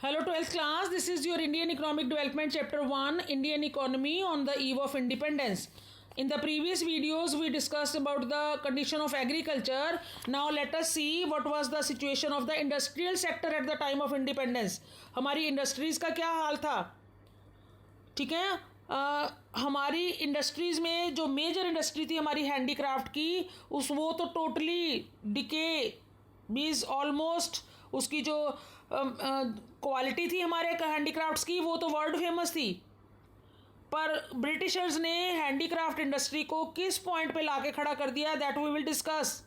Hello 12th class, this is your Indian Economic Development Chapter 1, Indian Economy on the Eve of Independence. In the previous videos we discussed about the condition of agriculture. Now let us see what was the situation of the industrial sector at the time of independence. हमारी industries का क्या हाल था, ठीक है। हमारी industries में जो major industry थी हमारी हैंडीक्राफ्ट की, वो तो टोटली डिके मीन्स ऑलमोस्ट उसकी जो क्वालिटी थी हमारे हैंडीक्राफ्ट्स की वो तो वर्ल्ड फेमस थी। पर ब्रिटिशर्स ने हैंडीक्राफ्ट इंडस्ट्री को किस पॉइंट पे लाके खड़ा कर दिया, that we will discuss.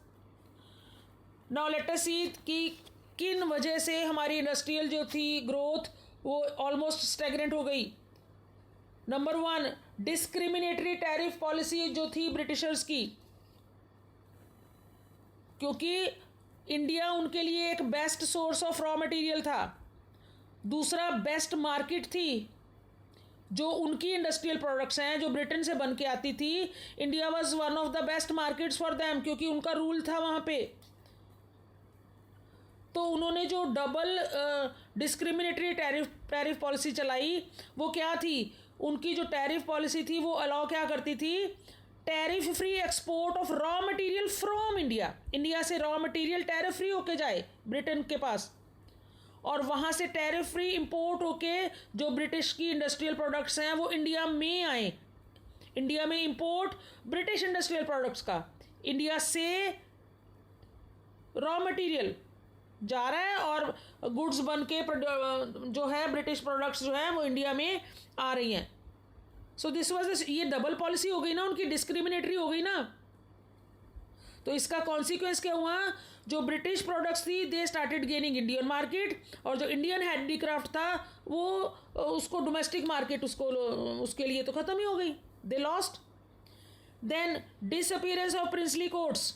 Now let us see कि किन वजह से हमारी इंडस्ट्रियल जो थी ग्रोथ वो ऑलमोस्ट स्टैग्नेंट हो गई। नंबर 1, डिस्क्रिमिनेटरी टैरिफ पॉलिसी जो थी ब्रिटिशर्स की, क्योंकि इंडिया उनके लिए एक best source of raw material था। दूसरा, बेस्ट मार्केट थी जो उनकी इंडस्ट्रियल प्रोडक्ट्स हैं जो ब्रिटेन से बन के आती थी। India was one of the best markets for them, क्योंकि उनका रूल था वहाँ पे। तो उन्होंने जो डबल डिस्क्रिमिनेटरी टैरिफ पॉलिसी चलाई वो क्या थी, उनकी जो टैरिफ पॉलिसी थी वो अलाउ क्या करती थी, tariff free export of raw material from India. India से रॉ मटेरियल टैरिफ फ्री होके जाए ब्रिटेन के पास, और वहाँ से टैरिफ फ्री इंपोर्ट होके जो ब्रिटिश की इंडस्ट्रियल प्रोडक्ट्स हैं वो इंडिया में आए। इंडिया में इंपोर्ट ब्रिटिश इंडस्ट्रियल प्रोडक्ट्स का, इंडिया से रॉ मटेरियल जा रहा है और गुड्स बन के जो है ब्रिटिश प्रोडक्ट्स जो हैं वो इंडिया में आ रही हैं। सो दिस वाज ये डबल पॉलिसी हो गई ना, उनकी डिस्क्रिमिनेटरी हो गई ना। तो इसका कॉन्सिक्वेंस क्या हुआ, जो ब्रिटिश प्रोडक्ट्स थी they started gaining Indian market, और जो इंडियन हैंडीक्राफ्ट था वो उसको डोमेस्टिक मार्केट उसके लिए तो ख़त्म ही हो गई, they lost. Then disappearance of princely courts.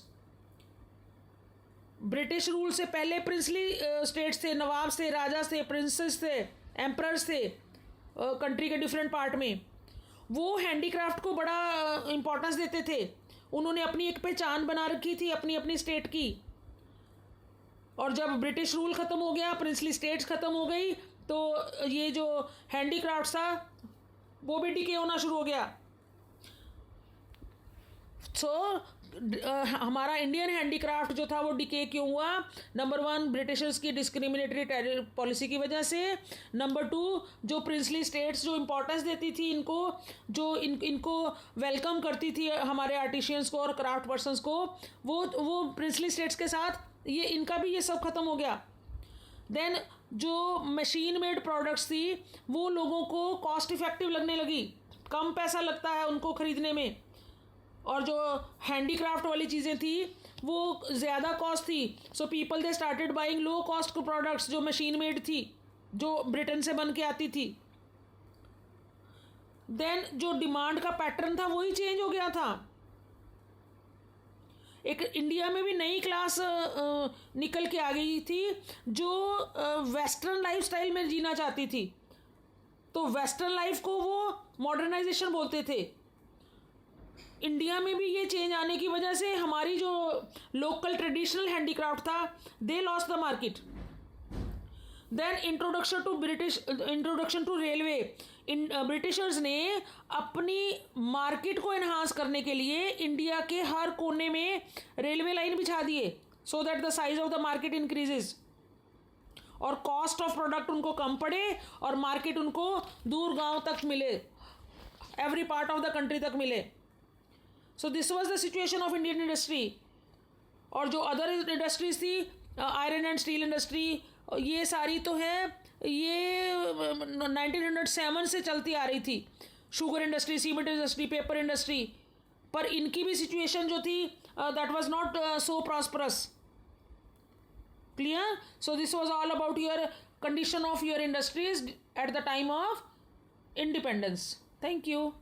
British rule से पहले प्रिंसली स्टेट्स थे, नवाब थे, राजा थे, प्रिंसेस थे, एम्परर्स थे कंट्री के डिफरेंट पार्ट में। वो हैंडीक्राफ्ट को बड़ा इम्पोर्टेंस देते थे। उन्होंने अपनी एक पहचान बना रखी थी अपनी अपनी स्टेट की, और जब ब्रिटिश रूल ख़त्म हो गया, प्रिंसली स्टेट्स ख़त्म हो गई, तो ये जो हैंडीक्राफ्ट था वो भी डिके होना शुरू हो गया। सो हमारा इंडियन हैंडीक्राफ्ट जो था वो डिके क्यों हुआ, नंबर 1 ब्रिटिशर्स की डिस्क्रिमिनेटरी टैरिफ पॉलिसी की वजह से। नंबर 2, जो प्रिंसली स्टेट्स जो इम्पोर्टेंस देती थी इनको, जो इनको वेलकम करती थी हमारे आर्टिशियंस को और क्राफ्ट पर्सनस को, वो प्रिंसली स्टेट्स के साथ ये इनका भी ये सब ख़त्म हो गया। देन जो मशीन मेड प्रोडक्ट्स थी वो लोगों को कॉस्ट इफेक्टिव लगने लगी, कम पैसा लगता है उनको ख़रीदने में, और जो हैंडीक्राफ्ट वाली चीज़ें थी वो ज़्यादा कॉस्ट थी। So people they started buying low cost products जो मशीन मेड थी, जो ब्रिटेन से बन के आती थी। देन जो डिमांड का पैटर्न था वही चेंज हो गया था। एक इंडिया में भी नई क्लास निकल के आ गई थी जो वेस्टर्न लाइफस्टाइल में जीना चाहती थी। तो वेस्टर्न लाइफ को वो मॉडर्नाइजेशन बोलते थे। इंडिया में भी ये चेंज आने की वजह से हमारी जो लोकल ट्रेडिशनल हैंडीक्राफ्ट था they lost the market. Then introduction to railway. Britishers ने अपनी मार्केट को एनहांस करने के लिए इंडिया के हर कोने में रेलवे लाइन बिछा दिए, so that the size of the market increases, और कॉस्ट ऑफ प्रोडक्ट उनको कम पड़े और मार्केट उनको दूर गांव तक मिले, every part of the country तक मिले। So this was the situation of Indian industry. और जो अदर इंडस्ट्रीज थी, आयरन एंड स्टील इंडस्ट्री, ये सारी तो है ये 1907 से चलती आ रही थी। Sugar industry, cement industry, paper industry, पर इनकी भी सिचुएशन जो थी that was not so prosperous. Clear? So this was all about your condition of your industries at the time of independence. Thank you.